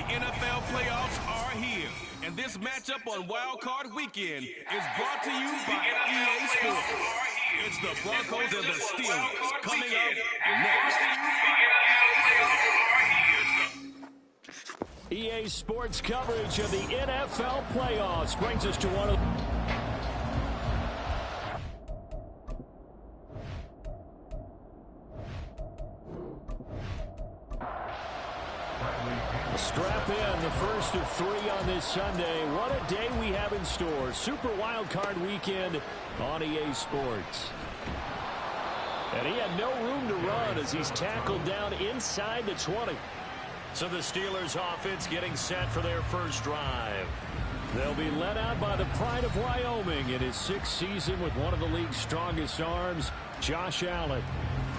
The NFL playoffs are here, and this matchup on Wild Card Weekend is brought to you by EA Sports. It's the Broncos and the Steelers coming up next. EA Sports coverage of the NFL playoffs brings us to one of Strap in, the first of three on this Sunday. What a day we have in store. Super Wild Card Weekend on EA Sports. And he had no room to run as he's tackled down inside the 20. So the Steelers offense getting set for their first drive. They'll be led out by the pride of Wyoming in his sixth season with one of the league's strongest arms, Josh Allen.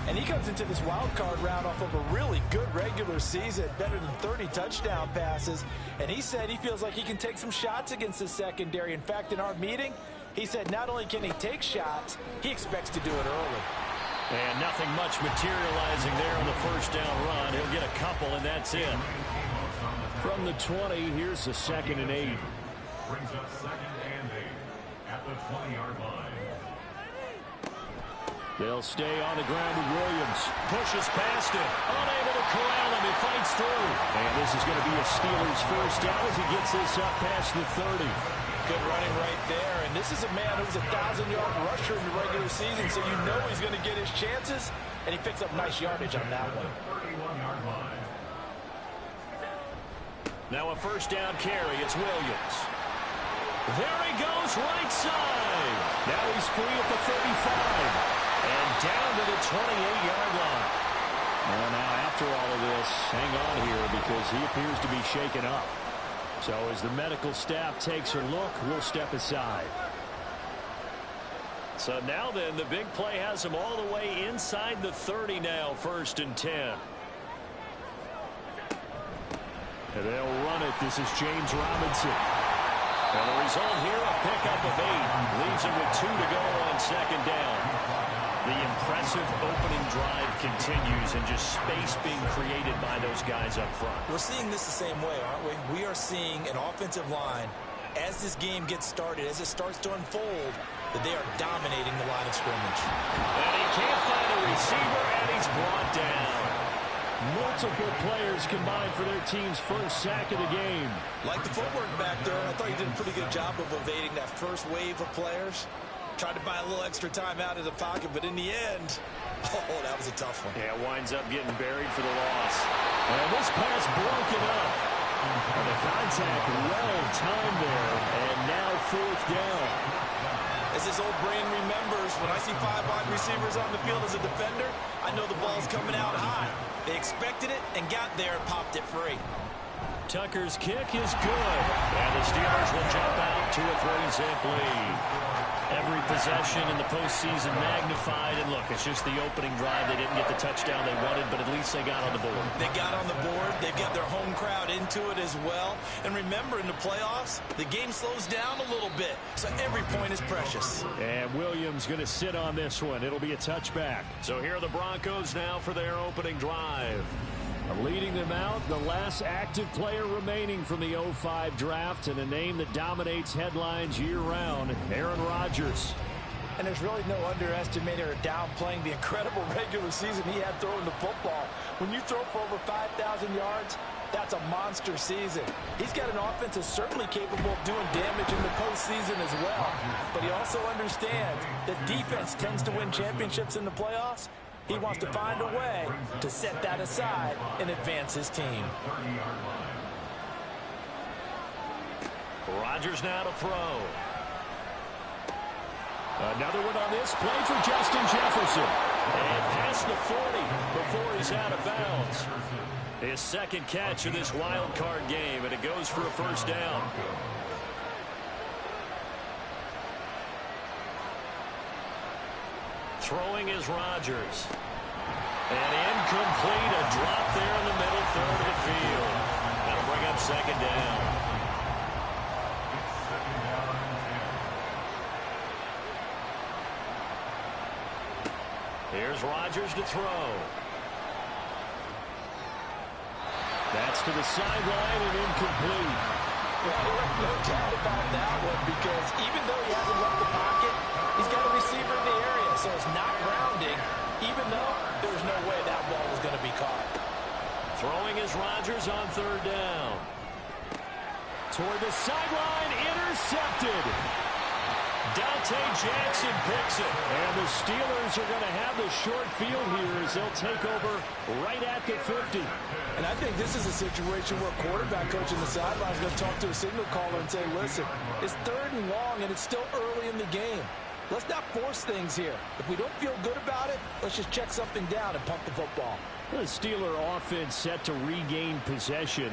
And he comes into this wild card round off of a really good regular season, better than 30 touchdown passes. And he said he feels like he can take some shots against the secondary. In fact, in our meeting, he said not only can he take shots, he expects to do it early. And nothing much materializing there on the first down run. He'll get a couple, and that's it. From the 20, here's the 2nd and 8. Brings up 2nd and 8 at the 20-yard line. They'll stay on the ground with Williams. Pushes past him. Unable to corral him. He fights through. And this is going to be a Steelers first down as he gets this up past the 30. Good running right there. And this is a man who's a 1,000-yard rusher in the regular season, so you know he's going to get his chances. And he picks up nice yardage on that one. Now a first down carry. It's Williams. There he goes, right side. Now he's free at the 35. And down to the 28-yard line. Well, now after all of this, hang on here because he appears to be shaken up. So as the medical staff takes a look, we'll step aside. So now then, the big play has him all the way inside the 30 now, 1st and 10. And they'll run it. This is James Robinson. And the result here, a pickup of 8. Leaves him with 2 to go on 2nd down. The impressive opening drive continues and just space being created by those guys up front. We're seeing this the same way, aren't we? We are seeing an offensive line, as this game gets started, as it starts to unfold, that they are dominating the line of scrimmage. And he can't find a receiver, and he's brought down. Multiple players combined for their team's first sack of the game. Like the footwork back there, I thought he did a pretty good job of evading that first wave of players. Tried to buy a little extra time out of the pocket, but in the end, oh, that was a tough one. Yeah, winds up getting buried for the loss. And this pass broken up. And the contact well timed there, and now 4th down. As this old brain remembers, when I see 5 wide receivers on the field as a defender, I know the ball's coming out high. They expected it and got there and popped it free. Tucker's kick is good. And the Steelers will jump out to a 3-zip lead. Every possession in the postseason magnified. And look, it's just the opening drive. They didn't get the touchdown they wanted, but at least they got on the board. They got on the board. They've got their home crowd into it as well. And remember, in the playoffs, the game slows down a little bit. So every point is precious. And Williams going to sit on this one. It'll be a touchback. So here are the Broncos now for their opening drive. Leading them out, the last active player remaining from the 05 draft and a name that dominates headlines year-round, Aaron Rodgers. And there's really no underestimating or downplaying the incredible regular season he had throwing the football. When you throw for over 5,000 yards, that's a monster season. He's got an offense that's certainly capable of doing damage in the postseason as well. But he also understands that defense tends to win championships in the playoffs. He wants to find a way to set that aside and advance his team. Rodgers now to throw. Another one on this play for Justin Jefferson. And past the 40 before he's out of bounds. His 2nd catch of this wild card game, and it goes for a first down. Throwing is Rodgers. And incomplete, a drop there in the middle 3rd of the field. That'll bring up 2nd down. Here's Rodgers to throw. That's to the sideline and incomplete. Well, no doubt about that one, because even though he hasn't left the pocket, he's got a receiver in the area, so it's not grounding, even though there's no way that ball was going to be caught. Throwing is Rodgers on third down. Toward the sideline, intercepted. Dante Jackson picks it. And the Steelers are going to have the short field here as they'll take over right at the 50. And I think this is a situation where quarterback coach in the sideline is going to talk to a signal caller and say, listen, it's 3rd and long and it's still early in the game. Let's not force things here. If we don't feel good about it, let's just check something down and pump the football. The Steeler offense set to regain possession.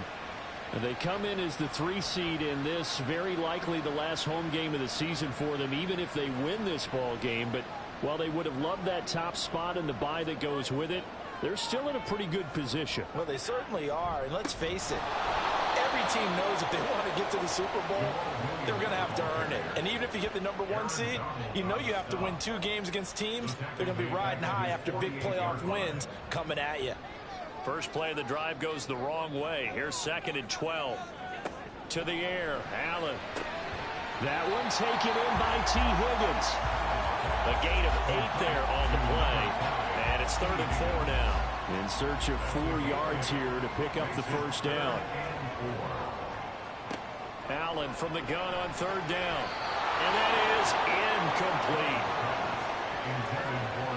And they come in as the 3 seed in this, very likely the last home game of the season for them, even if they win this ball game. But while they would have loved that top spot and the bye that goes with it, they're still in a pretty good position. Well, they certainly are, and let's face it, every team knows if they want to get to the Super Bowl, they're going to have to earn it. And even if you get the #1 seed, you know you have to win 2 games against teams. They're going to be riding high after big playoff wins coming at you. First play of the drive goes the wrong way. Here's 2nd and 12. To the air, Allen. That one taken in by T. Higgins. A gain of 8 there on the play. And it's 3rd and 4 now. In search of 4 yards here to pick up the first down. Allen from the gun on 3rd down. And that is incomplete.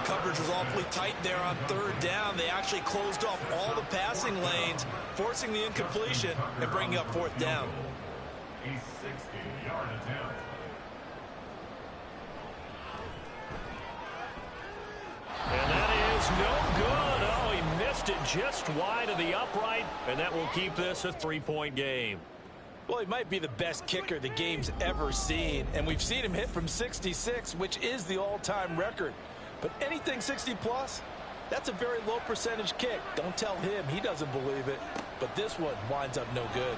Coverage was awfully tight there on 3rd down. They actually closed off all the passing lanes, forcing the incompletion and bringing up 4th down. A 60-yard attempt. And that is no good. Oh, he missed it just wide of the upright, and that will keep this a 3-point game. Well, he might be the best kicker the game's ever seen, and we've seen him hit from 66, which is the all-time record. But anything 60-plus, that's a very low percentage kick. Don't tell him he doesn't believe it. But this one winds up no good.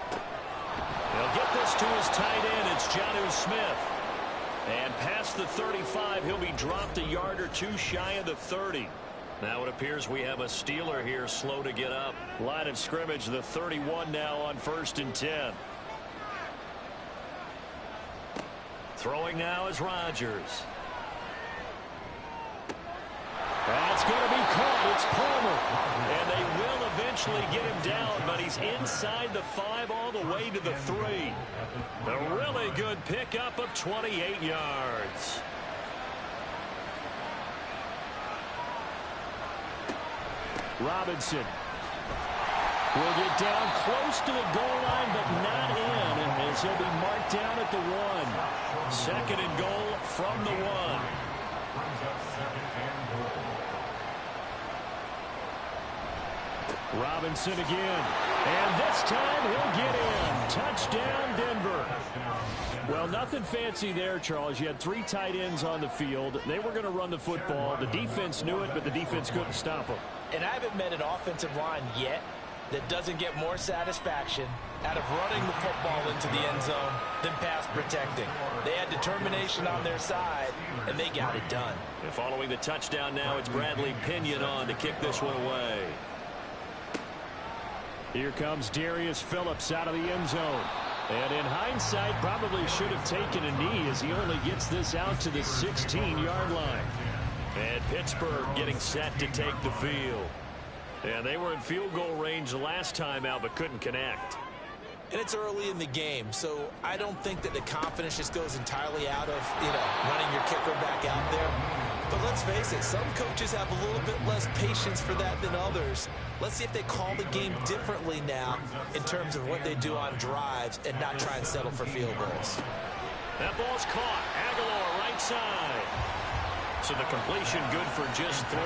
They'll get this to his tight end. It's Jonnu Smith. And past the 35, he'll be dropped a yard or 2 shy of the 30. Now it appears we have a Steeler here slow to get up. Line of scrimmage, the 31 now on 1st and 10. Throwing now is Rodgers. That's going to be caught. It's Palmer. And they will eventually get him down, but he's inside the 5 all the way to the 3. A really good pickup of 28 yards. Robinson will get down close to the goal line, but not in, as he'll be marked down at the 1. 2nd and goal from the 1. Robinson again, and this time he'll get in. Touchdown, Denver. Well, nothing fancy there, Charles. You had 3 tight ends on the field. They were going to run the football. The defense knew it, but the defense couldn't stop them. And I haven't met an offensive line yet that doesn't get more satisfaction out of running the football into the end zone than pass protecting. They had determination on their side, and they got it done. And following the touchdown now, it's Bradley Pinion on to kick this one away. Here comes Darius Phillips out of the end zone. And in hindsight, probably should have taken a knee as he only gets this out to the 16-yard line. And Pittsburgh getting set to take the field. And they were in field goal range the last time out, but couldn't connect. And it's early in the game, so I don't think that the confidence just goes entirely out of, running your kicker back out there. But let's face it, some coaches have a little bit less patience for that than others. Let's see if they call the game differently now in terms of what they do on drives and not try and settle for field goals. That ball's caught. Aguilar right side. So the completion good for just 3.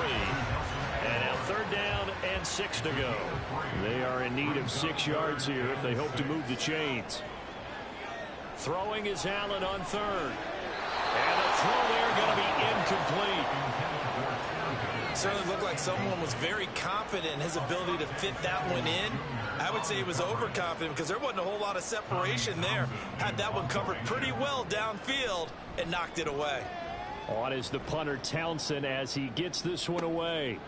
And now 3rd down and 6 to go. They are in need of 6 yards here if they hope to move the chains. Throwing is Allen on 3rd. And the throw there going to be incomplete. Certainly looked like someone was very confident in his ability to fit that one in. I would say he was overconfident because there wasn't a whole lot of separation there. Had that one covered pretty well downfield and knocked it away. On is the punter Townsend as he gets this one away.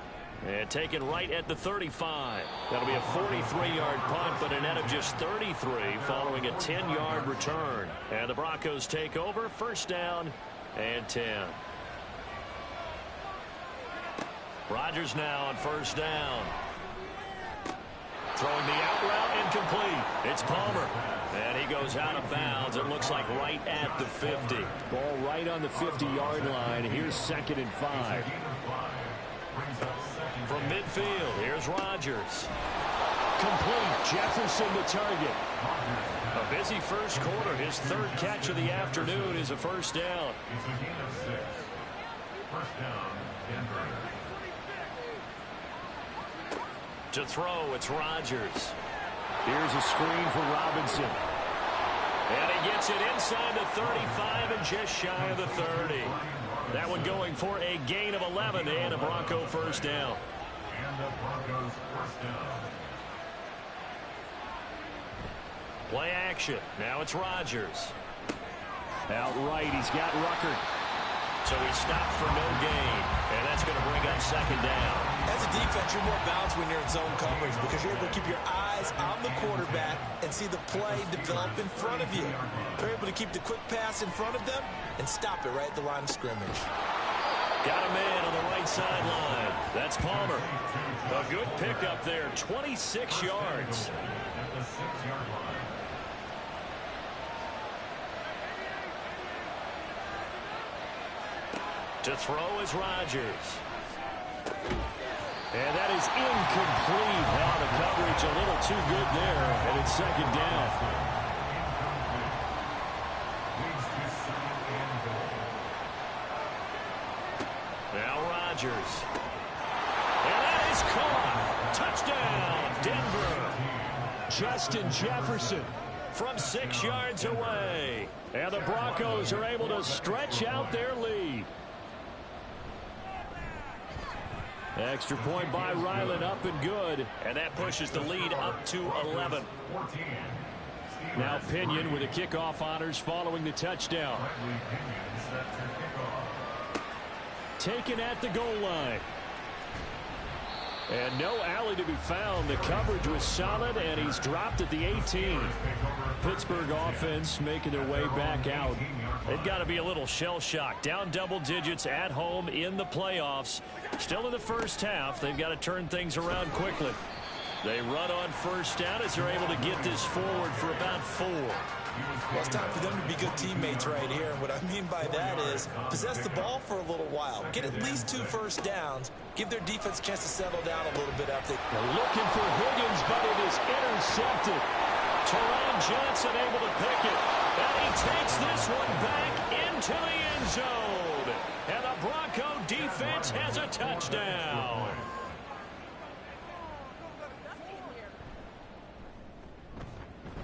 And taken right at the 35. That'll be a 43-yard punt, but a net of just 33 following a 10-yard return. And the Broncos take over, first down and 10. Rodgers now on first down. Throwing the out route incomplete. It's Palmer. And he goes out of bounds. It looks like right at the 50. Ball right on the 50-yard line. Here's 2nd and 5. From midfield, here's Rodgers. Complete. Jefferson the target. A busy first quarter. His 3rd catch of the afternoon is a first down. It's a gain of 6. First down, Denver. To throw, it's Rodgers. Here's a screen for Robinson. And he gets it inside the 35 and just shy of the 30. That one going for a gain of 11 and a Bronco first down. And the Broncos first down. Play action. Now it's Rodgers. Out right, he's got Ruckert. So he stopped for no gain. And that's going to bring up 2nd down. As a defense, you're more balanced when you're in zone coverage because you're able to keep your eyes on the quarterback and see the play develop in front of you. You're able to keep the quick pass in front of them and stop it right at the line of scrimmage. Got a man on the right sideline. That's Palmer. A good pickup there, 26 yards. At the 6-yard line. To throw is Rodgers. And that is incomplete. Now the coverage a little too good there, and it's 2nd down. Now Rodgers. And that is caught. Touchdown, Denver. Justin Jefferson from 6 yards away. And the Broncos are able to stretch out their lead. Extra point by Ryland, up and good. And that pushes the lead up to 11. Now Pinion with the kickoff honors following the touchdown. Taken at the goal line. And no alley to be found. The coverage was solid, and he's dropped at the 18. Pittsburgh offense making their way back out. They've got to be a little shell-shocked. Down double digits at home in the playoffs. Still in the first half. They've got to turn things around quickly. They run on first down as they're able to get this forward for about 4. Well, it's time for them to be good teammates right here. And what I mean by that is possess the ball for a little while. Get at least 2 first downs. Give their defense a chance to settle down a little bit after. They're looking for Higgins, but it is intercepted. Teron Johnson able to pick it. And he takes this one back into the end zone. And the Bronco defense has a touchdown.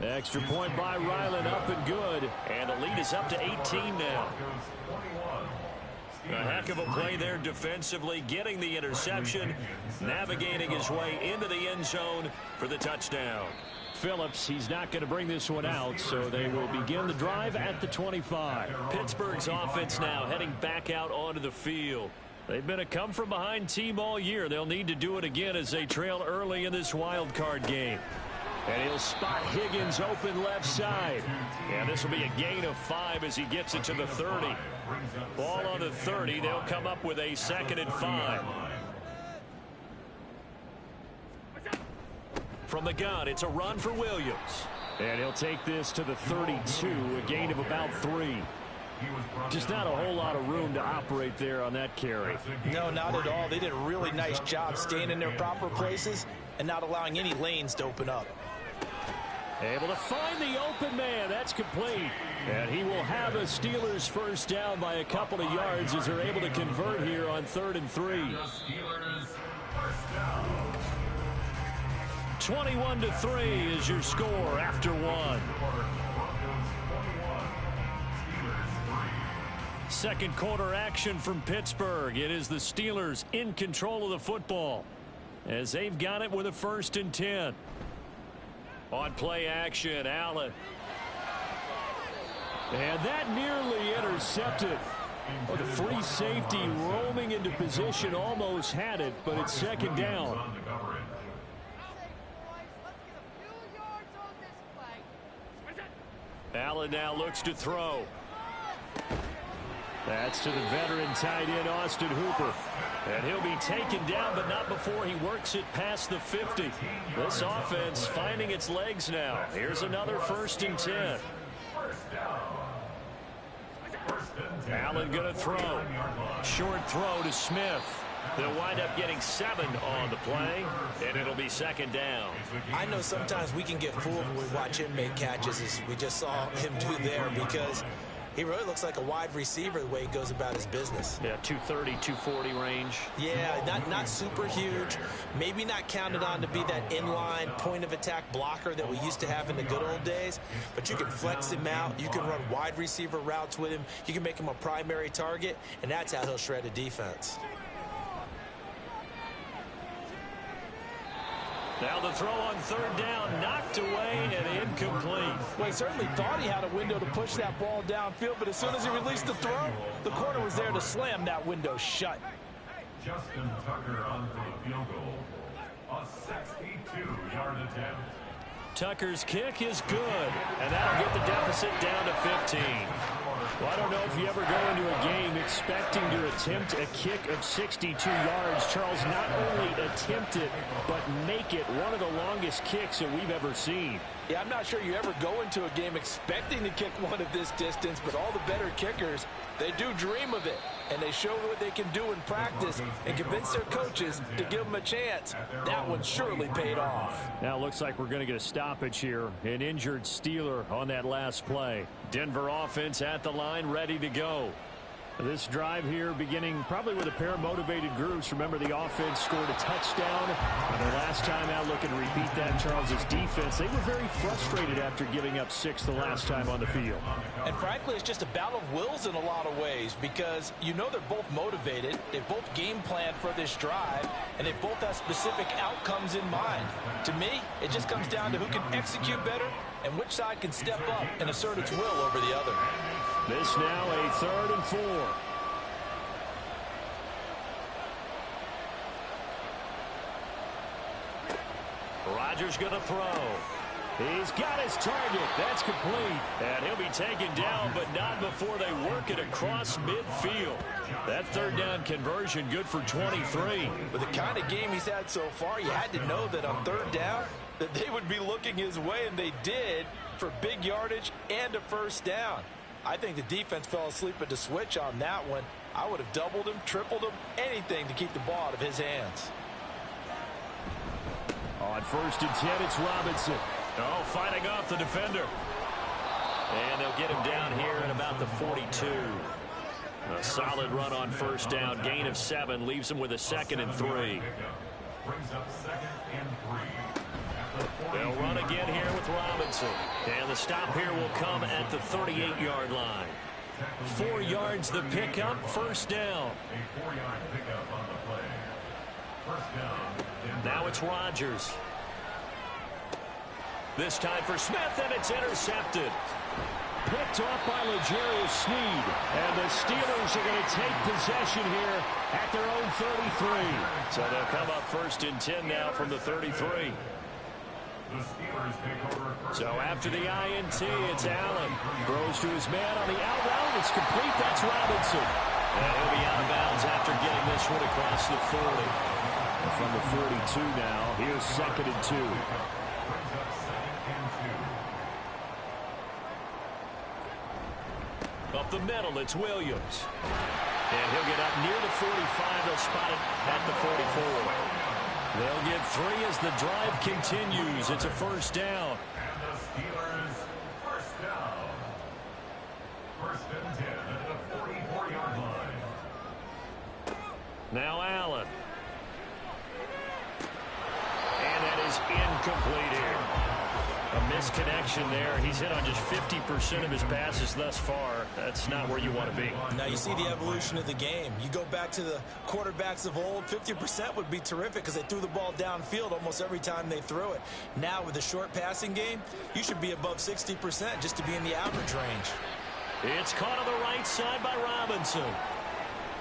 Extra point by Ryland, up and good. And the lead is up to 18 now. A heck of a play there defensively, getting the interception, navigating his way into the end zone for the touchdown. Phillips, he's not going to bring this one out, so they will begin the drive at the 25. Pittsburgh's offense now heading back out onto the field. They've been a come-from-behind team all year. They'll need to do it again as they trail early in this wild card game. And he'll spot Higgins open left side. And this will be a gain of 5 as he gets it to the 30. Ball on the 30. They'll come up with a 2nd and 5. From the gun, it's a run for Williams. And he'll take this to the 32, a gain of about 3. Just not a whole lot of room to operate there on that carry. No, not at all. They did a really nice job staying in their proper places and not allowing any lanes to open up. Able to find the open man. That's complete. And he will have a Steelers first down by a couple of yards as they're able to convert here on 3rd and 3. 21-3 is your score after 1. Second quarter action from Pittsburgh. It is the Steelers in control of the football as they've got it with a 1st and 10. On play action, Allen. And that nearly intercepted. Well, the free safety roaming into position almost had it, but it's second down. Allen now looks to throw. That's to the veteran tight end, Austin Hooper. And he'll be taken down, but not before he works it past the 50. This offense finding its legs now. Here's another 1st and 10. Allen going to throw. Short throw to Smith. They'll wind up getting 7 on the play, and it'll be second down. I know sometimes we can get fooled when we watch him make catches, as we just saw him do there, because he really looks like a wide receiver the way he goes about his business. Yeah, 230, 240 range. Yeah, not super huge. Maybe not counted on to be that inline point-of-attack blocker that we used to have in the good old days. But you can flex him out. You can run wide receiver routes with him. You can make him a primary target, and that's how he'll shred a defense. Now the throw on 3rd down, knocked away and incomplete. Well, he certainly thought he had a window to push that ball downfield, but as soon as he released the throw, the corner was there to slam that window shut. Justin Tucker on for the field goal. A 62-yard attempt. Tucker's kick is good, and that'll get the deficit down to 15. Well, I don't know if you ever go into a game expecting to attempt a kick of 62 yards. Charles, not only attempt it, but make it one of the longest kicks that we've ever seen. Yeah, I'm not sure you ever go into a game expecting to kick one of this distance, but all the better kickers, they do dream of it. And they show what they can do in practice and convince their coaches to give them a chance. That one surely paid off. Now it looks like we're going to get a stoppage here. An injured Steeler on that last play. Denver offense at the line, ready to go. This drive here beginning probably with a pair of motivated groups. Remember, the offense scored a touchdown. And the last time out, looking to repeat that, Charles's defense, they were very frustrated after giving up 6 the last time on the field. And frankly, it's just a battle of wills in a lot of ways, because you know they're both motivated. They both game plan for this drive, and they both have specific outcomes in mind. To me, it just comes down to who can execute better and which side can step up and assert its will over the other. This now a 3rd and 4. Rodgers going to throw. He's got his target. That's complete. And he'll be taken down, but not before they work it across midfield. That 3rd down conversion good for 23. With the kind of game he's had so far, you had to know that on 3rd down that they would be looking his way, and they did, for big yardage and a 1st down. I think the defense fell asleep at the switch on that one. I would have doubled him, tripled him, anything to keep the ball out of his hands. On 1st and 10, it's Robinson. Oh, fighting off the defender. And they'll get him down here at about the 42. A solid run on 1st down. Gain of 7 leaves him with a 2nd and 3. Brings up 2nd and 3. They'll run again here with Robinson. And the stop here will come at the 38-yard line. 4 yards the pickup, 1st down. A 4-yard pickup on the play. 1st down. Now it's Rodgers. This time for Smith, and it's intercepted. Picked off by L'Jarius Sneed. And the Steelers are going to take possession here at their own 33. So they'll come up 1st and 10 now from the 33. The Steelers take over. So after the INT, it's Allen. Throws to his man on the out route. It's complete. That's Robinson. And he'll be out of bounds after getting this one across the 40. And from the 42 now, here's 2nd and 2. Up the middle, it's Williams. And he'll get up near the 45. They'll spot it at the 44. They'll get 3 as the drive continues. It's a 1st down. And the Steelers, 1st down. 1st and 10 at the 44-yard line. Now Allen. And that is incomplete here. A misconnection there. He's hit on just 50% of his passes thus far. That's not where you want to be. Now you see the evolution of the game. You go back to the quarterbacks of old, 50% would be terrific because they threw the ball downfield almost every time they threw it. Now with the short passing game, you should be above 60% just to be in the average range. It's caught on the right side by Robinson.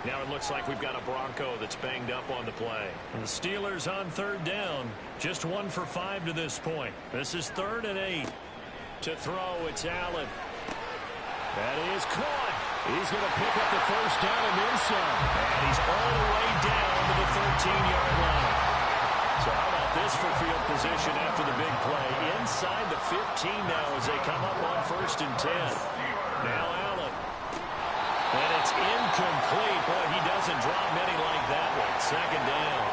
Now it looks like we've got a Bronco that's banged up on the play. And the Steelers on third down. Just 1 for 5 to this point. This is 3rd and 8. To throw, it's Allen. That is caught. He's going to pick up the first down and then some. And he's all the way down to the 13-yard line. So how about this for field position after the big play? Inside the 15 now as they come up on 1st and 10. Now Allen. And it's incomplete. Boy, he doesn't drop many like that one. 2nd down.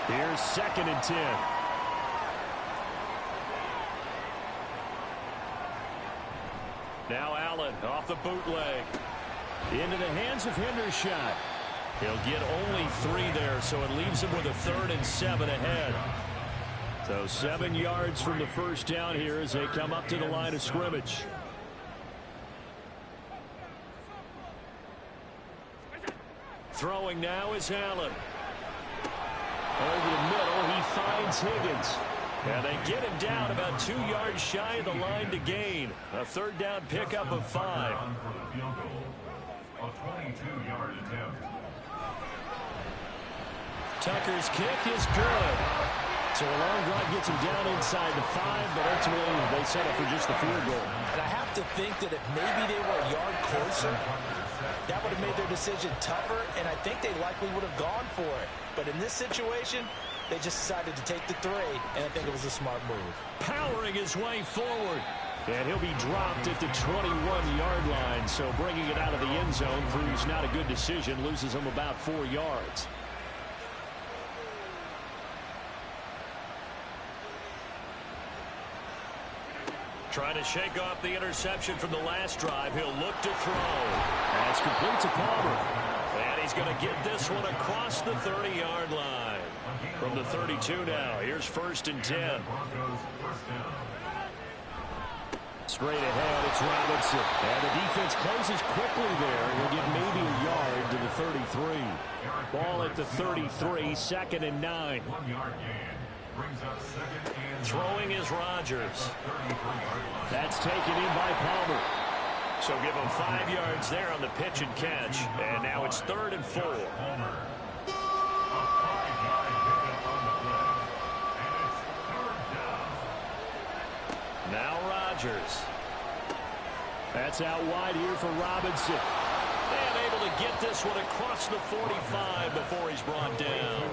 Here's 2nd and 10. Now Allen off the bootleg. Into the hands of Hendershot. He'll get only 3 there, so it leaves him with a 3rd and 7 ahead. So 7 yards from the first down here as they come up to the line of scrimmage. Throwing now is Allen. Over the middle, he finds Higgins. And they get him down about 2 yards shy of the line to gain. A 3rd down pickup of 5. For the field goal, a 22-yard attempt. Tucker's kick is good. So a long drive gets him down inside the 5, but ultimately they settle for just the field goal. And I have to think that if maybe they were a yard closer, that would have made their decision tougher, and I think they likely would have gone for it. But in this situation, they just decided to take the 3, and I think it was a smart move. Powering his way forward. And he'll be dropped at the 21-yard line, so bringing it out of the end zone proves not a good decision, loses him about 4 yards. Trying to shake off the interception from the last drive. He'll look to throw. That's complete to Palmer. And he's going to get this one across the 30-yard line. From the 32 now, here's 1st and 10. Straight ahead, it's Robinson. And the defense closes quickly there. He'll get maybe a yard to the 33. Ball at the 33, 2nd and 9. 1 yard gain. Brings up 2nd and Throwing is Rodgers. That's taken in by Palmer. So give him 5 yards there on the pitch and catch. And now it's 3rd and 4. Palmer. A 5-yard pickup on the play. And it's 3rd down. Now Rodgers. That's out wide here for Robinson. And able to get this one across the 45 before he's brought down.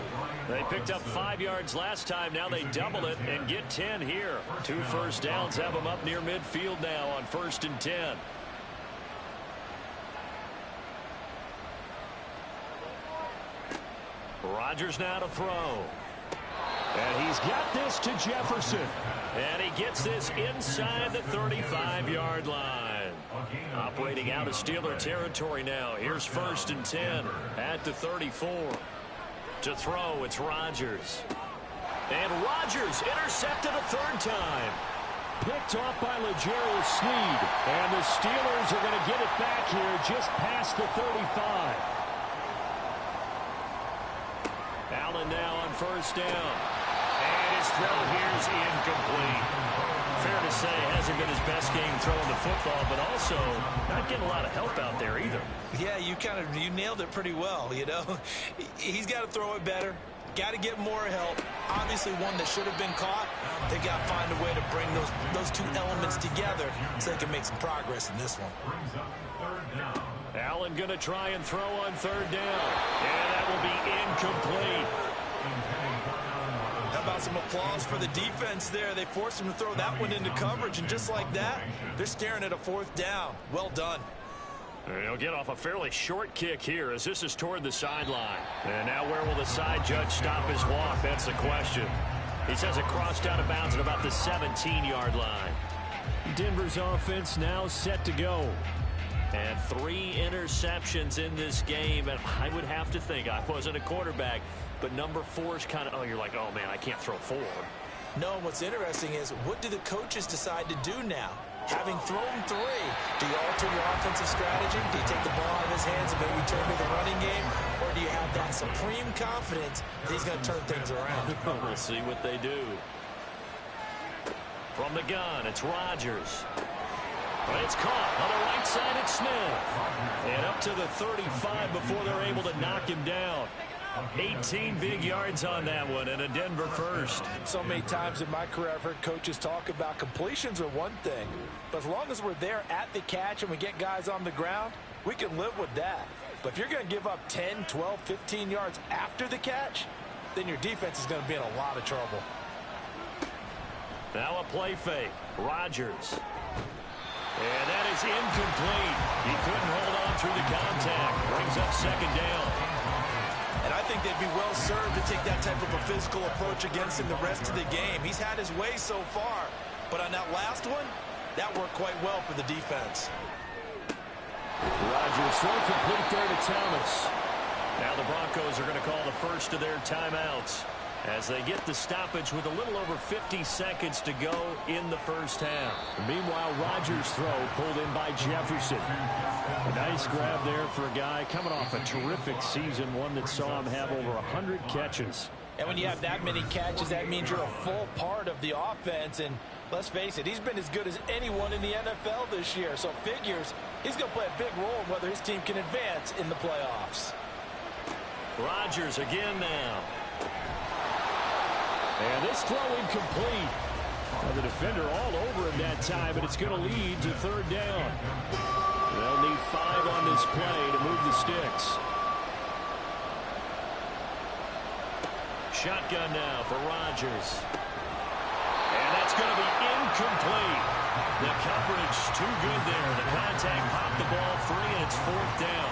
They picked up 5 yards last time. Now they double it and get 10 here. 2 first downs have them up near midfield now on 1st and 10. Rodgers now to throw. And he's got this to Jefferson. And he gets this inside the 35-yard line. Operating out of Steeler territory now. Here's 1st and 10 at the 34. To throw, it's Rodgers. And Rodgers intercepted a 3rd time. Picked off by L'Jarius Sneed. And the Steelers are going to get it back here just past the 35. Allen now on 1st down. And his throw here is incomplete. Fair to say, hasn't been his best game throwing the football, but also not getting a lot of help out there either. Yeah, you nailed it pretty well, you know. He's got to throw it better. Got to get more help. Obviously one that should have been caught. They got to find a way to bring those 2 elements together so they can make some progress in this one. Brings up 3rd down. Allen going to try and throw on 3rd down. And that will be incomplete. How about some applause for the defense there? They forced him to throw that one into coverage, and just like that, they're staring at a 4th down. Well done. He'll get off a fairly short kick here as this is toward the sideline. And now where will the side judge stop his walk? That's the question. He says it crossed out of bounds at about the 17-yard line. Denver's offense now set to go. And 3 interceptions in this game. And I would have to think, I wasn't a quarterback, but number 4 is kind of, oh, you're like, oh, man, I can't throw 4. No, what's interesting is, what do the coaches decide to do now? Having thrown 3, do you alter your offensive strategy? Do you take the ball out of his hands and maybe turn to the running game? Or do you have that supreme confidence that he's going to turn things around? We'll see what they do. From the gun, it's Rodgers. But it's caught on the right side Smith. And up to the 35 before they're able to knock him down. 18 big yards on that one, and a Denver first. So many times in my career I've heard coaches talk about completions are one thing, but as long as we're there at the catch and we get guys on the ground, we can live with that. But if you're going to give up 10, 12, 15 yards after the catch, then your defense is going to be in a lot of trouble. Now a play fake. Rodgers. And that is incomplete. He couldn't hold on through the contact. Brings up second down. And I think they'd be well served to take that type of a physical approach against him the rest of the game. He's had his way so far, but on that last one, that worked quite well for the defense. Rodgers throw complete there to Thomas. Now the Broncos are going to call the first of their timeouts as they get the stoppage with a little over 50 seconds to go in the first half. Meanwhile, Rodgers' throw pulled in by Jefferson. A nice grab there for a guy coming off a terrific season, one that saw him have over 100 catches. And when you have that many catches, that means you're a full part of the offense. And let's face it, he's been as good as anyone in the NFL this year. So it figures he's going to play a big role in whether his team can advance in the playoffs. Rodgers again now. And this throw incomplete. The defender all over him that time, but it's going to lead to third down. They'll need 5 on this play to move the sticks. Shotgun now for Rodgers. And that's going to be incomplete. The coverage too good there. The contact popped the ball free, and it's fourth down.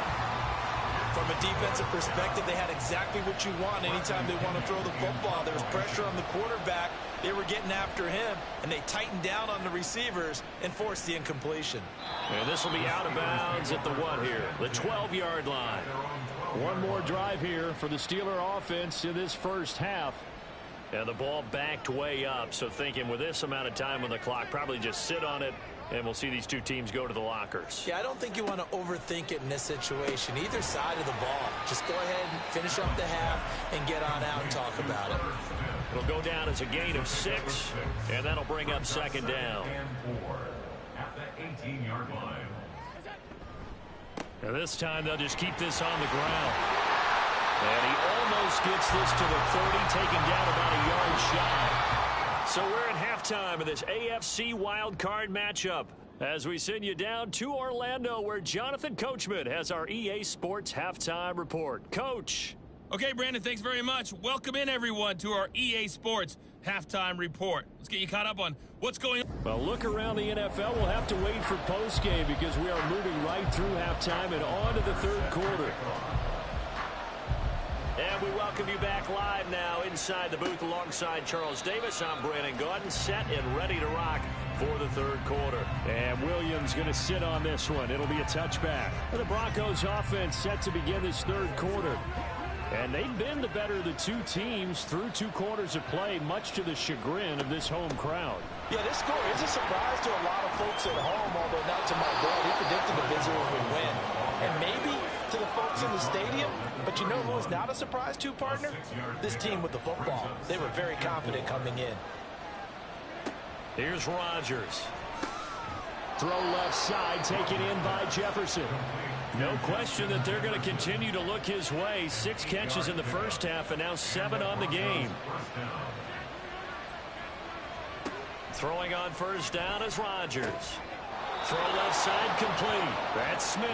From a defensive perspective, they had exactly what you want anytime they want to throw the football. There was pressure on the quarterback. They were getting after him, and they tightened down on the receivers and forced the incompletion. And this will be out of bounds at the what here? The 12-yard line. One more drive here for the Steeler offense in this first half. And the ball backed way up, so thinking with this amount of time on the clock, probably just sit on it, and we'll see these two teams go to the lockers. Yeah, I don't think you want to overthink it in this situation. Either side of the ball. Just go ahead and finish up the half and get on out and talk about it. It'll go down as a gain of 6, and that'll bring up second down. At the 18-yard line. And this time they'll just keep this on the ground. And he almost gets this to the 30, taken down about a yard shy. So we're at halftime of this AFC wildcard matchup as we send you down to Orlando, where Jonathan Coachman has our EA Sports halftime report. Coach. Okay, Brandon, thanks very much. Welcome in, everyone, to our EA Sports halftime report. Let's get you caught up on what's going on. Well, look around the NFL. We'll have to wait for postgame because we are moving right through halftime and on to the third quarter. And we welcome you back live now inside the booth alongside Charles Davis. I'm Brandon Gaudin, set and ready to rock for the third quarter. And Williams going to sit on this one. It'll be a touchback. And the Broncos offense set to begin this third quarter. And they've been the better of the two teams through 2 quarters of play, much to the chagrin of this home crowd. Yeah, this score is a surprise to a lot of folks at home, although not to my boy. He predicted the visitors would win. And maybe to the folks in the stadium, but you know who is not a surprise to, partner? This team with the football. They were very confident coming in. Here's Rodgers. Throw left side, taken in by Jefferson. No question that they're going to continue to look his way. 6 catches in the first half and now 7 on the game. Throwing on first down is Rodgers. Throw left side complete. That's Smith.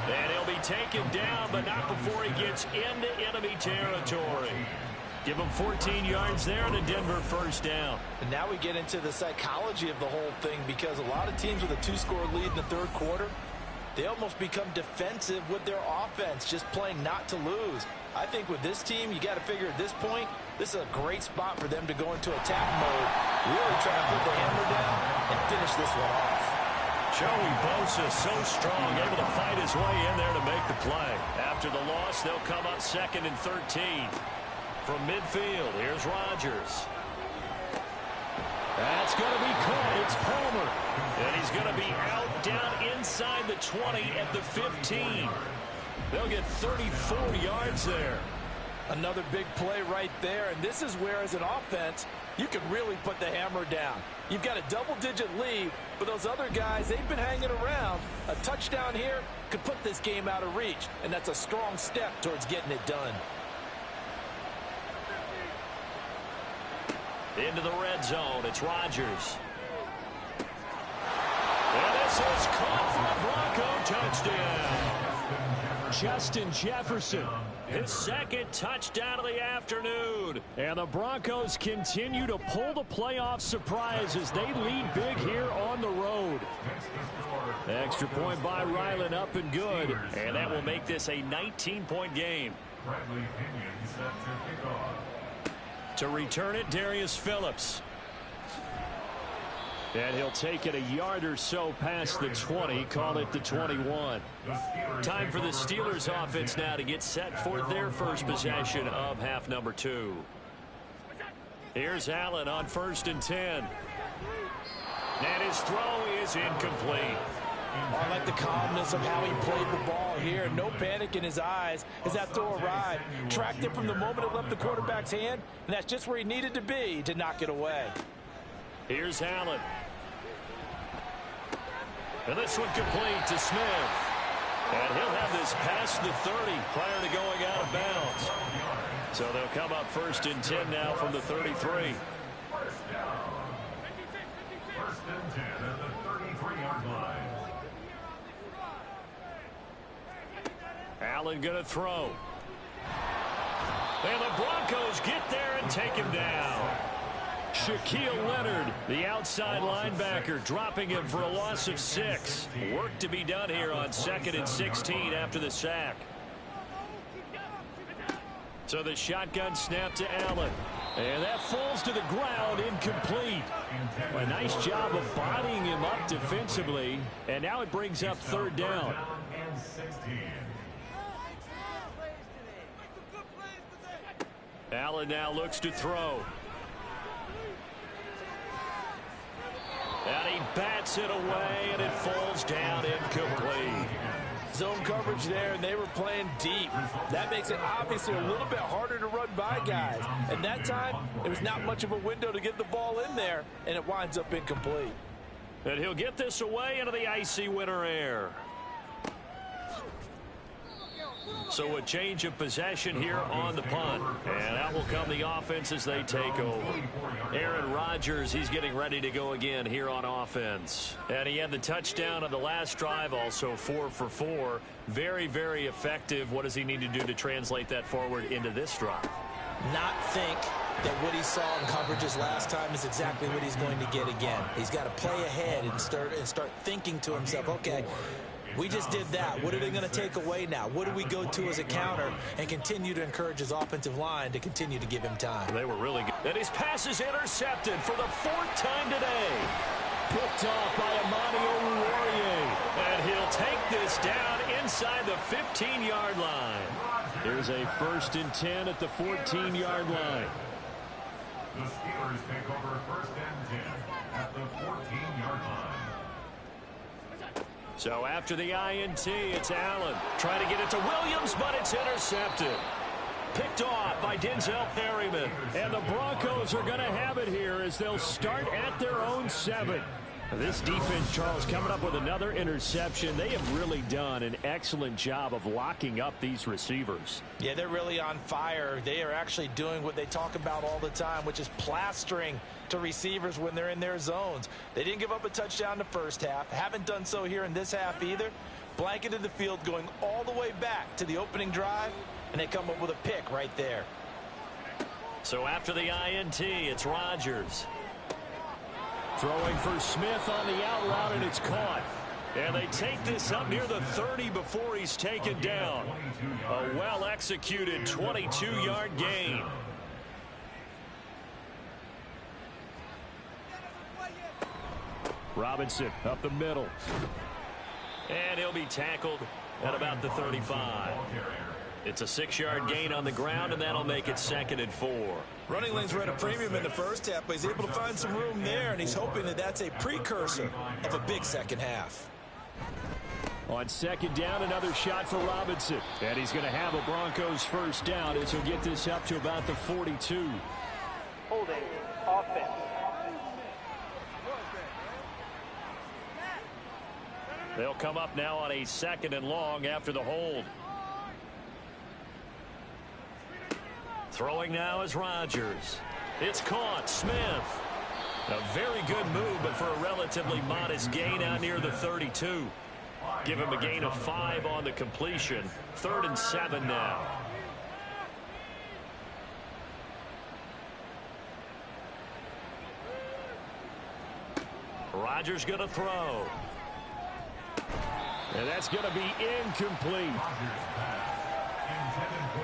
And he'll be taken down, but not before he gets into enemy territory. Give him 14 yards there and a Denver first down. And now we get into the psychology of the whole thing, because a lot of teams with a 2-score lead in the third quarter, they almost become defensive with their offense, just playing not to lose. I think with this team, you got to figure at this point, this is a great spot for them to go into attack mode, really try to put the hammer down and finish this one off. Joey Bosa so strong, able to fight his way in there to make the play. After the loss, they'll come up 2nd and 13. From midfield, here's Rodgers. That's going to be caught. It's Palmer. And he's going to be out down inside the 20 at the 15. They'll get 34 yards there. Another big play right there, and this is where, as an offense, you can really put the hammer down. You've got a double-digit lead, but those other guys, they've been hanging around. A touchdown here could put this game out of reach, and that's a strong step towards getting it done. Into the red zone, it's Rodgers. And this is caught for a Bronco touchdown. Justin Jefferson, his second touchdown of the afternoon. And the Broncos continue to pull the playoff surprise as they lead big here on the road. Extra point by Ryland, up and good. And that will make this a 19-point game. Bradley Pinion set to kick off. To return it, Darius Phillips. And he'll take it a yard or so past the 20, call it the 21. Time for the Steelers offense now to get set for their first possession of half number 2. Here's Allen on 1st and 10. And his throw is incomplete. I like the calmness of how he played the ball here. No panic in his eyes as that throw arrived. Tracked it from the moment it left the quarterback's hand, and that's just where he needed to be to knock it away. Here's Allen. And this one complete to Smith. And he'll have this past the 30 prior to going out of bounds. So they'll come up 1st and 10 now from the 33. First down. 1st and 10 at the 33-yard line. Allen going to throw. And the Broncos get there and take him down. Shaquille Leonard, the outside linebacker, dropping him for a loss of 6. Work to be done here on 2nd and 16 after the sack. So the shotgun snap to Allen. And that falls to the ground, incomplete. A nice job of bodying him up defensively. And now it brings up 3rd down. And 16. Allen now looks to throw. And he bats it away, and it falls down incomplete. Zone coverage there, and they were playing deep. That makes it obviously a little bit harder to run by guys. And that time, there was not much of a window to get the ball in there, and it winds up incomplete. And he'll get this away into the icy winter air. So a change of possession here on the punt. And out will come the offense as they take over. Aaron Rodgers, he's getting ready to go again here on offense. And he had the touchdown on the last drive, also 4 for 4. Very, very effective. What does he need to do to translate that forward into this drive? Not think that what he saw in coverages last time is exactly what he's going to get again. He's got to play ahead and start thinking to himself, okay, we just did that. What are they going to take away now? What do we go to as a counter? And continue to encourage his offensive line to continue to give him time. They were really good. And his pass is intercepted for the 4th time today. Picked off by Amani Oruwariye. And he'll take this down inside the 15-yard line. Here's a 1st and 10 at the 14-yard line. The Steelers take over 1st and 10 at the 14-yard line. So after the INT, it's Allen. Trying to get it to Williams, but it's intercepted. Picked off by Denzel Perryman. And the Broncos are going to have it here as they'll start at their own 7. This defense, Charles, coming up with another interception. They have really done an excellent job of locking up these receivers. Yeah, they're really on fire. They are actually doing what they talk about all the time, which is plastering to receivers when they're in their zones. They didn't give up a touchdown in the first half. Haven't done so here in this half either. Blanketed the field going all the way back to the opening drive, and they come up with a pick right there. So after the INT, it's Rodgers. Throwing for Smith on the out route, and it's caught. And they take this up near the 30 before he's taken down. A well-executed 22-yard gain. Robinson up the middle. And he'll be tackled at about the 35. It's a 6-yard gain on the ground, and that'll make it 2nd and 4. Running lanes were at a premium in the first half, but he's able to find some room there, and he's hoping that that's a precursor of a big second half. On 2nd down, another shot for Robinson. And he's going to have a Broncos 1st down as he'll get this up to about the 42. Holding, offense. They'll come up now on a 2nd and long after the hold. Throwing now is Rodgers. It's caught. Smith. A very good move, but for a relatively modest gain out near the 32. Give him a gain of 5 on the completion. 3rd and 7 now. Rodgers going to throw. And that's going to be incomplete.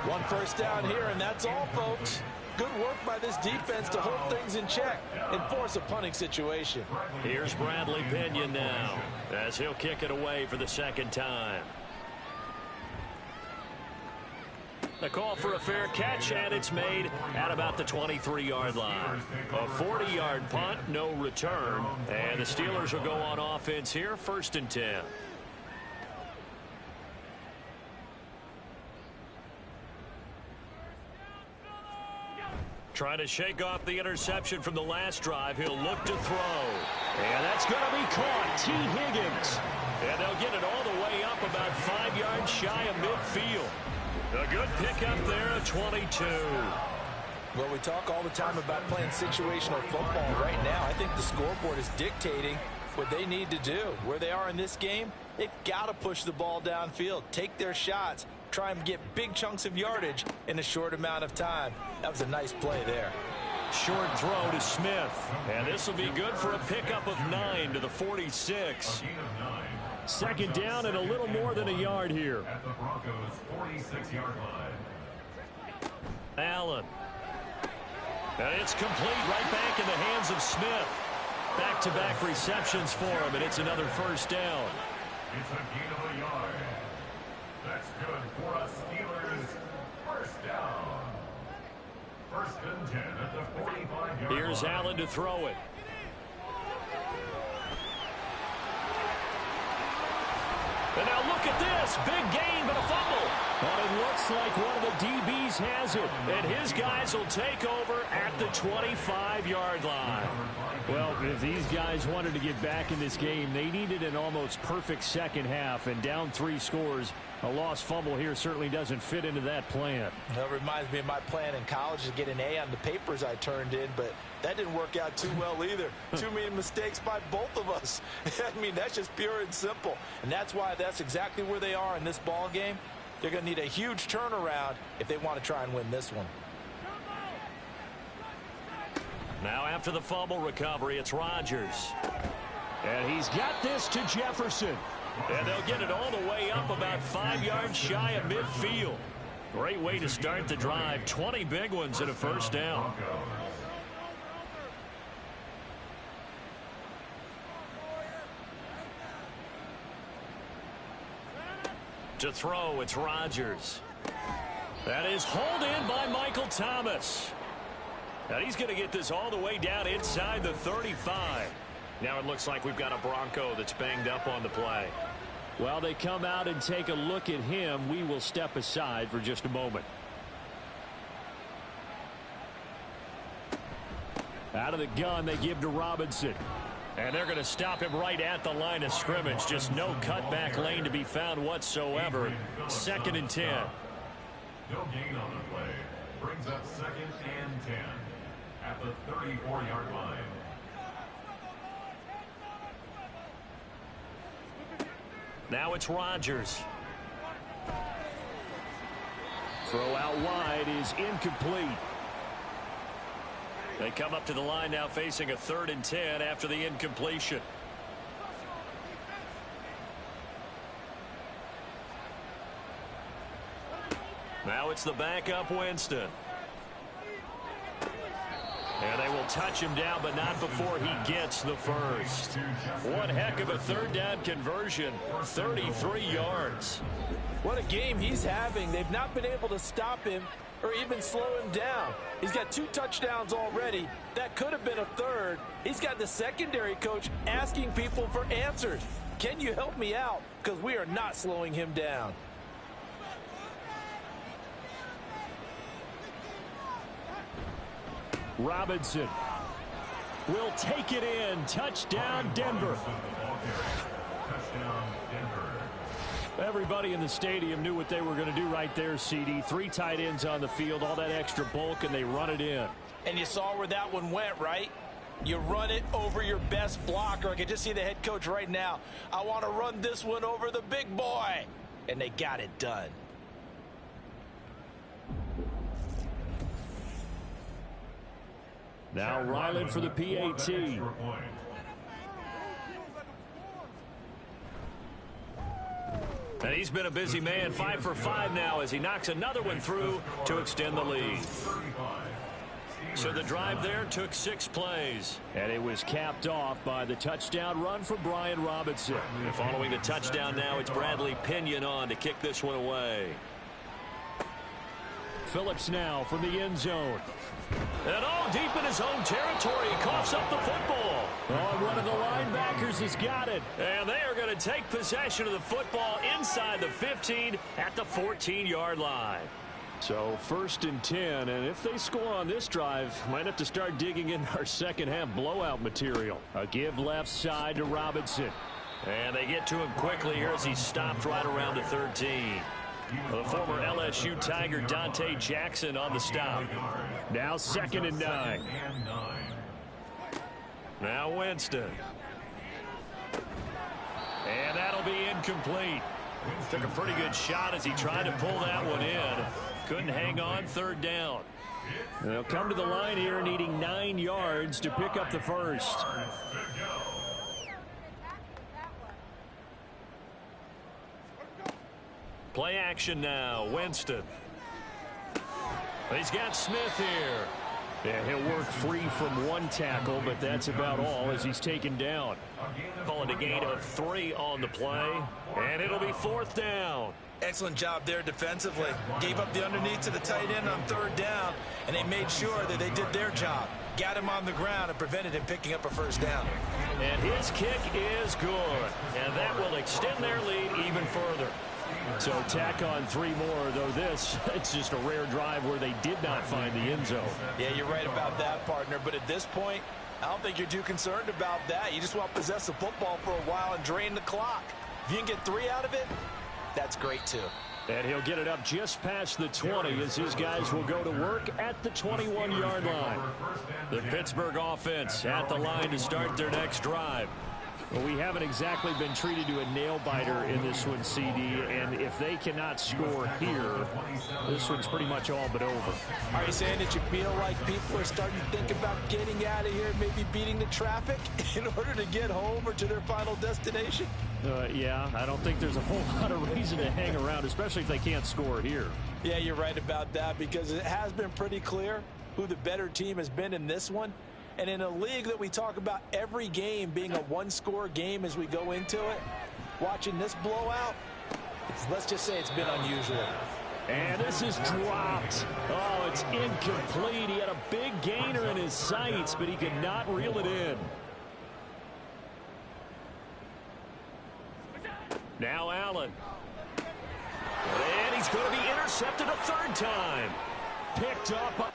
1 first down here, and that's all, folks. Good work by this defense to hold things in check and force a punting situation. Here's Bradley Pinion now, as he'll kick it away for the 2nd time. The call for a fair catch, and it's made at about the 23-yard line. A 40-yard punt, no return, and the Steelers will go on offense here, 1st and 10. Trying to shake off the interception from the last drive. He'll look to throw. And that's going to be caught. T. Higgins. And they'll get it all the way up about 5 yards shy of midfield. A good pickup there at 22. Well, we talk all the time about playing situational football. Right now, I think the scoreboard is dictating what they need to do. Where they are in this game, they've got to push the ball downfield, take their shots, try and get big chunks of yardage in a short amount of time. That was a nice play there. Short throw to Smith. And this will be good for a pickup of 9 to the 46. 2nd down and a little more than a yard here. At the Broncos' 46-yard line. Allen. And it's complete right back in the hands of Smith. Back-to-back receptions for him, and it's another 1st down. It's a gain of a yard. That's good for a Steelers 1st down. 1st and 10 at the 45-yard line. Here's Allen to throw it. And now look at this. Big gain, but a fumble. But it looks like one of the DBs has it. And his guys will take over at the 25-yard line. Well, if these guys wanted to get back in this game, they needed an almost perfect 2nd half. And down 3 scores, a lost fumble here certainly doesn't fit into that plan. That reminds me of my plan in college to get an A on the papers I turned in, but that didn't work out too well either. Too many mistakes by both of us. I mean, that's just pure and simple. And that's why that's exactly where they are in this ball game. They're going to need a huge turnaround if they want to try and win this one. Now after the fumble recovery, it's Rodgers. And he's got this to Jefferson. And they'll get it all the way up about 5 yards shy of midfield. Great way to start the drive. 20 big ones and a 1st down. To throw, it's Rodgers. That is hauled in by Michael Thomas. And he's going to get this all the way down inside the 35. Now it looks like we've got a Bronco that's banged up on the play. Well, they come out and take a look at him. We will step aside for just a moment. Out of the gun, they give to Robinson. And they're going to stop him right at the line of scrimmage. Just no cutback lane to be found whatsoever. 2nd and 10. No gain on the play. Brings up 2nd and 10 at the 34-yard line. Now it's Rodgers. Throw out wide is incomplete. They come up to the line now facing a 3rd and 10 after the incompletion. Now it's the backup Winston. And they will touch him down, but not before he gets the 1st. One heck of a 3rd down conversion, 33 yards. What a game he's having. They've not been able to stop him or even slow him down. He's got 2 touchdowns already. That could have been a 3rd. He's got the secondary coach asking people for answers. Can you help me out? Because we are not slowing him down. Robinson will take it in. Touchdown, Denver. Touchdown, Everybody in the stadium knew what they were going to do right there, CD. 3 tight ends on the field, all that extra bulk, and they run it in. And you saw where that one went, right? You run it over your best blocker. I can just see the head coach right now. I want to run this one over the big boy. And they got it done. Now Ryland for the PAT. And he's been a busy man, 5 for 5 now as he knocks another one through to extend the lead. So the drive there took 6 plays. And it was capped off by the touchdown run for Brian Robinson. And following the touchdown now, it's Bradley Pinion on to kick this one away. Phillips now from the end zone. And deep in his own territory, he coughs up the football. One of the linebackers has got it. And they are going to take possession of the football inside the 15 at the 14-yard line. So 1st and 10, and if they score on this drive, might have to start digging in our second-half blowout material. A give left side to Robinson. And they get to him quickly here as he's stopped right around the 13. The former LSU Tiger Dante Jackson on the stop. Now 2nd and 9. Now Winston. And that'll be incomplete. Took a pretty good shot as he tried to pull that one in. Couldn't hang on, 3rd down. They'll come to the line here needing 9 yards to pick up the first. Play action now. Winston. He's got Smith here. Yeah, he'll work free from 1 tackle, but that's about all as he's taken down. Calling a gain of 3 on the play, and it'll be 4th down. Excellent job there defensively. Gave up the underneath to the tight end on 3rd down, and they made sure that they did their job. Got him on the ground and prevented him picking up a 1st down. And his kick is good, and that will extend their lead even further. So tack on 3 more, though this, it's just a rare drive where they did not find the end zone. Yeah, you're right about that, partner. But at this point, I don't think you're too concerned about that. You just want to possess the football for a while and drain the clock. If you can get 3 out of it, that's great, too. And he'll get it up just past the 20 as his guys will go to work at the 21-yard line. The Pittsburgh offense at the line to start their next drive. Well, we haven't exactly been treated to a nail-biter in this one, CD, and if they cannot score here, this one's pretty much all but over. Are you saying that you feel like people are starting to think about getting out of here, maybe beating the traffic in order to get home or to their final destination? Yeah, I don't think there's a whole lot of reason to hang around, especially if they can't score here. Yeah, you're right about that because it has been pretty clear who the better team has been in this one. And in a league that we talk about every game being a 1-score game as we go into it, watching this blowout, let's just say it's been unusual. And this is dropped. Oh, it's incomplete. He had a big gainer in his sights, but he could not reel it in. Now Allen. And he's going to be intercepted a 3rd time. Picked up.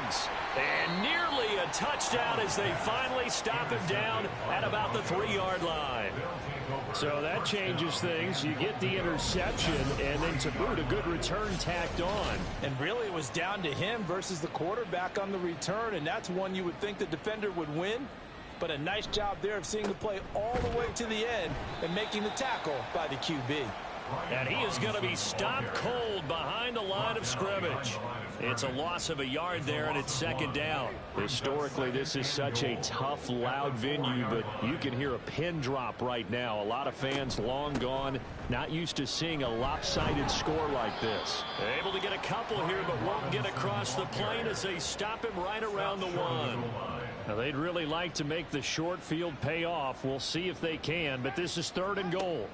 Diggs. And nearly a touchdown as they finally stop him down at about the 3-yard line. So that changes things. You get the interception, and then to boot, a good return tacked on. And really, it was down to him versus the quarterback on the return, and that's one you would think the defender would win. But a nice job there of seeing the play all the way to the end and making the tackle by the QB. And he is going to be stopped cold behind the line of scrimmage. It's a loss of a yard there, and it's second down. Historically, this is such a tough, loud venue, but you can hear a pin drop right now. A lot of fans long gone, not used to seeing a lopsided score like this. Able to get a couple here, but won't get across the plane as they stop him right around the 1. Now, they'd really like to make the short field pay off. We'll see if they can, but this is 3rd and goal.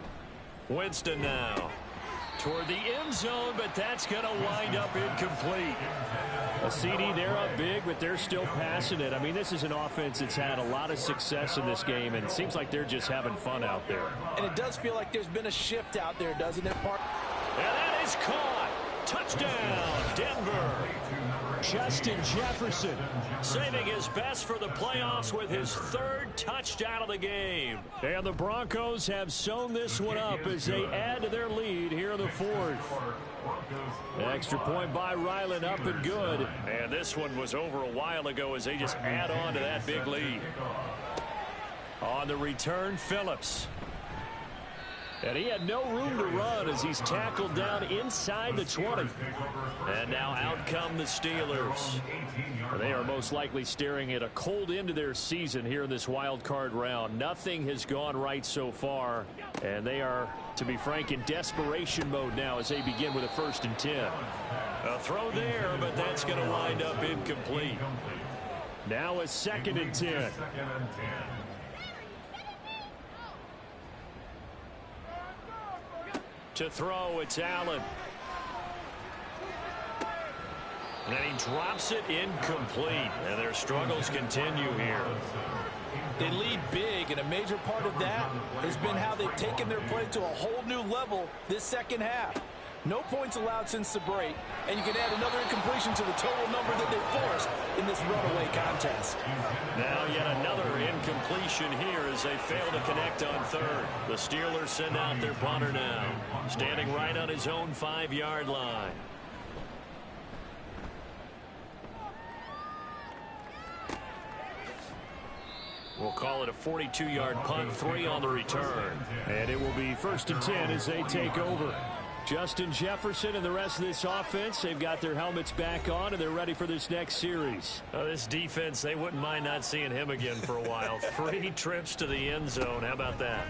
Winston now toward the end zone, but that's going to wind up incomplete. A CD, they're up big, but they're still passing it. I mean, this is an offense that's had a lot of success in this game, and it seems like they're just having fun out there. And it does feel like there's been a shift out there, doesn't it, Park? And that is caught. Touchdown, Denver. Justin Jefferson saving his best for the playoffs with his 3rd touchdown of the game. And the Broncos have sewn this one up as they add to their lead here in the 4th. Extra point by Ryland, up and good. And this one was over a while ago as they just add on to that big lead. On the return, Phillips. And he had no room to run as he's tackled down inside the 20. And now out come the Steelers. They are most likely staring at a cold end to their season here in this wild card round. Nothing has gone right so far, and they are, to be frank, in desperation mode now as they begin with a 1st and 10. A throw there, but that's going to wind up incomplete. Now a 2nd and 10. To throw, it's Allen. And he drops it incomplete. And their struggles continue here. They lead big, and a major part of that has been how they've taken their play to a whole new level this second half. No points allowed since the break, and you can add another incompletion to the total number that they forced in this runaway contest. Now yet another incompletion here as they fail to connect on 3rd. The Steelers send out their punter now, standing right on his own 5-yard line. We'll call it a 42-yard punt, 3 on the return. And it will be 1st and 10 as they take over. Justin Jefferson and the rest of this offense, they've got their helmets back on, and they're ready for this next series. This defense, they wouldn't mind not seeing him again for a while. 3 trips to the end zone. How about that?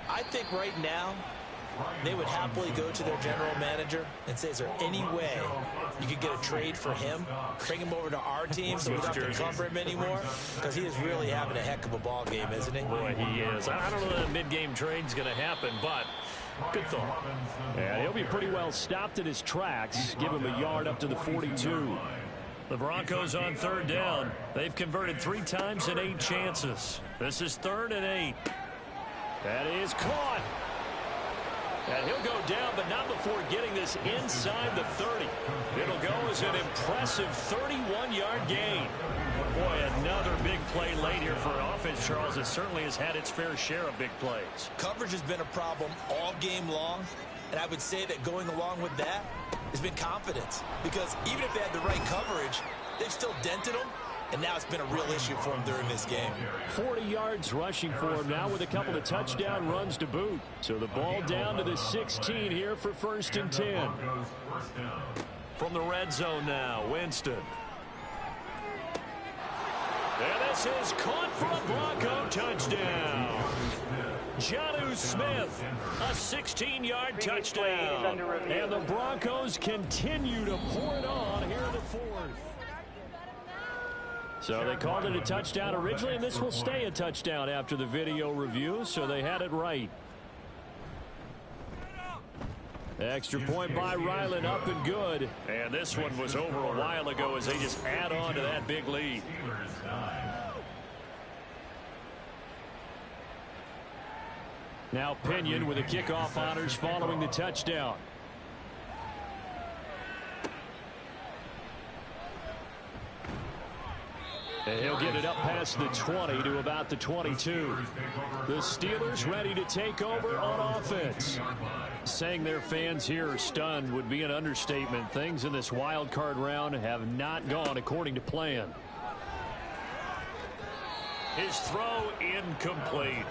I think right now they would happily go to their general manager and say, is there any way you could get a trade for him? Bring him over to our team so we don't have to cover him anymore? Because he is really having a heck of a ball game, isn't he? Boy, he is. I don't know that a mid-game trade's going to happen, but good thought. Yeah, he'll be pretty well stopped in his tracks. Give him a yard up to the 42. The Broncos on 3rd down. They've converted 3 times in 8 chances. This is 3rd and 8. That is caught. And he'll go down, but not before getting this inside the 30. It'll go as an impressive 31-yard gain. Boy, another big play late here for an offense, Charles, that certainly has had its fair share of big plays. Coverage has been a problem all game long, and I would say that going along with that has been confidence. Because even if they had the right coverage, they've still dented them, and now it's been a real issue for them during this game. 40 yards rushing for him now with a couple of touchdown runs to boot. So the ball down to the 16 here for 1st and 10. From the red zone now, Winston. And this is caught for a Bronco touchdown. Jonnu Smith, a 16-yard touchdown. And the Broncos continue to pour it on here in the 4th. So they called it a touchdown originally, and this will stay a touchdown after the video review, so they had it right. Extra point by Ryland, up and good. And this one was over a while ago as they just add on to that big lead. Now Pinion with the kickoff honors following the touchdown. And he'll get it up past the 20 to about the 22. The Steelers ready to take over on offense. Saying their fans here are stunned would be an understatement. Things in this wild card round have not gone according to plan. His throw incomplete.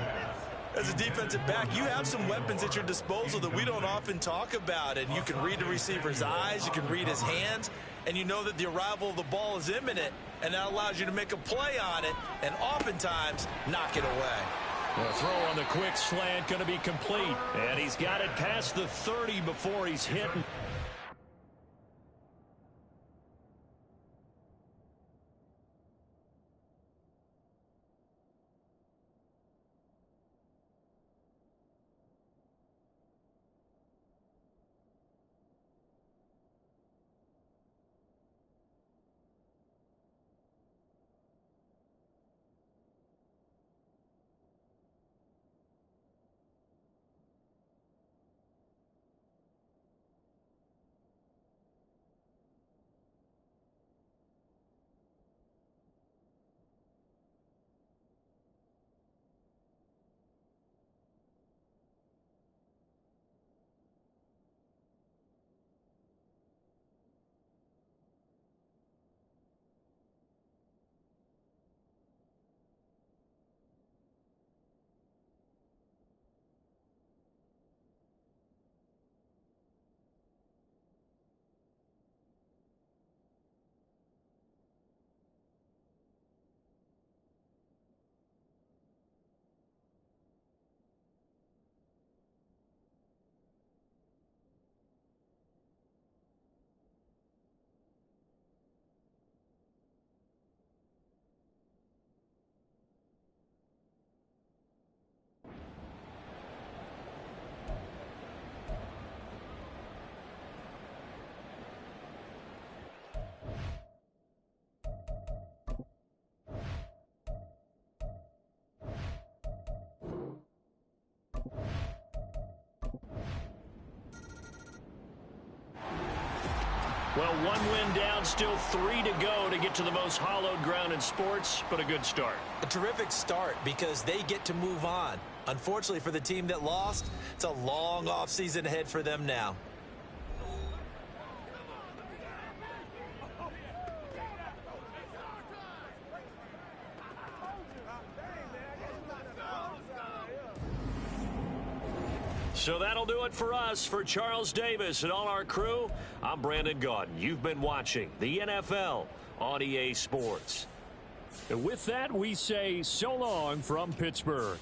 As a defensive back, you have some weapons at your disposal that we don't often talk about. And you can read the receiver's eyes, you can read his hands, and you know that the arrival of the ball is imminent, and that allows you to make a play on it and oftentimes knock it away. The throw on the quick slant going to be complete. And he's got it past the 30 before he's hit. Well, one win down, still 3 to go to get to the most hallowed ground in sports, but a good start. A terrific start because they get to move on. Unfortunately for the team that lost, it's a long offseason ahead for them now. So that'll do it for us. For Charles Davis and all our crew, I'm Brandon Gaudin. You've been watching the NFL on EA Sports. And with that, we say so long from Pittsburgh.